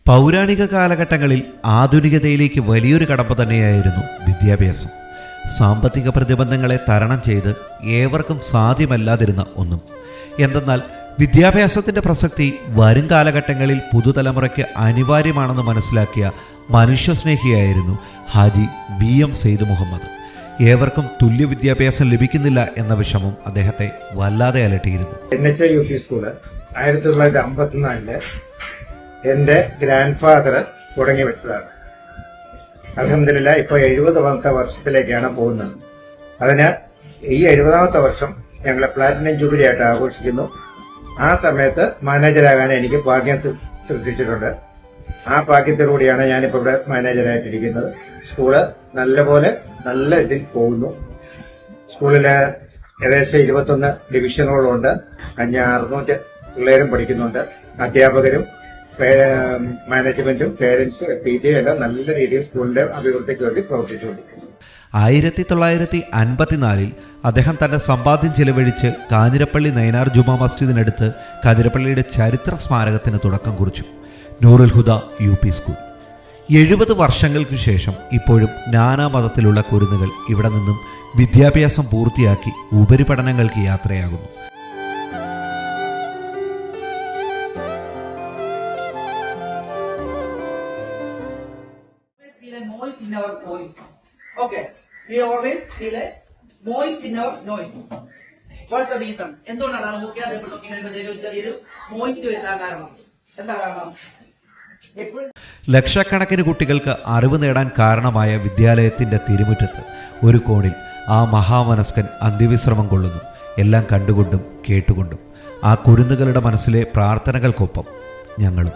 പൗരാണിക കാലഘട്ടങ്ങളിൽ ആധുനികതയിലേക്ക് വലിയൊരു കടമ്പ തന്നെയായിരുന്നു വിദ്യാഭ്യാസം. സാമ്പത്തിക പ്രതിബന്ധങ്ങളെ തരണം ചെയ്ത് ഏവർക്കും സാധ്യമല്ലാതിരുന്ന ഒന്നും. എന്തെന്നാൽ വിദ്യാഭ്യാസത്തിൻ്റെ പ്രസക്തി വരും കാലഘട്ടങ്ങളിൽ പുതുതലമുറയ്ക്ക് അനിവാര്യമാണെന്ന് മനസ്സിലാക്കിയ മനുഷ്യസ്നേഹിയായിരുന്നു ഹാജി BM സെയ്ദ് മുഹമ്മദ്. ഏവർക്കും തുല്യ വിദ്യാഭ്യാസം ലഭിക്കുന്നില്ല എന്ന വിഷമം അദ്ദേഹത്തെ വല്ലാതെ അലട്ടിയിരുന്നു. NHI സ്കൂള് 1954 എന്റെ ഗ്രാൻഡ് ഫാദർ തുടങ്ങി വെച്ചതാണ്. അൽഹംദുലില്ലാ ഇപ്പൊ 70ാമത്തെ വർഷത്തിലേക്കാണ് പോകുന്നത്. അതിന് ഈ 70ാമത്തെ വർഷം ഞങ്ങൾ പ്ലാറ്റിനം ജൂബിലി ആയിട്ട് ആഘോഷിക്കുന്നു. ആ സമയത്ത് മാനേജരാകാൻ എനിക്ക് ഭാഗ്യം ശ്രദ്ധിച്ചിട്ടുണ്ട്. ആ ഭാഗ്യത്തിലൂടെയാണ് ഞാനിപ്പോൾ ഇവിടെ മാനേജറായിട്ടിരിക്കുന്നത്. സ്കൂള് നല്ല ഇതിൽ പോകുന്നു. സ്കൂളില് ഏകദേശം 21 ഡിവിഷനുകളുണ്ട്. 600 പിള്ളേരും പഠിക്കുന്നുണ്ട്. അധ്യാപകരും മാനേജ്മെന്റും പേരന്റ്സും PTA എല്ലാം നല്ല രീതിയിൽ സ്കൂളിന്റെ അഭിവൃദ്ധിക്ക് വേണ്ടി പ്രവർത്തിച്ചുകൊണ്ടിരിക്കുന്നു. 1954 അദ്ദേഹം തന്റെ സമ്പാദ്യം ചെലവഴിച്ച് കാഞ്ഞിരപ്പള്ളി നൈനാർ ജുമാ മസ്ജിദിനടുത്ത് കാഞ്ഞിരപ്പള്ളിയുടെ ചരിത്ര സ്മാരകത്തിന് തുടക്കം കുറിച്ചു. നൂറുൽ ഹുദ UP സ്കൂൾ. 70 വർഷങ്ങൾക്ക് ശേഷം ഇപ്പോഴും നാനാ മതത്തിലുള്ള കുരുന്നുകൾ ഇവിടെ നിന്നും വിദ്യാഭ്യാസം പൂർത്തിയാക്കി ഉപരിപഠനങ്ങൾക്ക് യാത്രയാകുന്നു. Moist in our voice. Okay, we always feel a moist in our noise. What's the reason? എന്തുകൊണ്ടാണ് നമുക്ക് അതേപോലെ ചെറിയൊരു മോയിസ്റ്റ് വരുന്ന കാരണം? എന്താ കാരണം? ലക്ഷക്കണക്കിന് കുട്ടികൾക്ക് അറിവ് നേടാൻ കാരണമായ വിദ്യാലയത്തിന്റെ തിരുമുറ്റത്ത് ഒരു കോണിൽ ആ മഹാമനസ്കൻ അന്ത്യവിശ്രമം കൊള്ളുന്നു. എല്ലാം കണ്ടുകൊണ്ടും കേട്ടുകൊണ്ടും ആ കുരുന്നുകളുടെ മനസ്സിലെ പ്രാർത്ഥനകൾക്കൊപ്പം ഞങ്ങളും.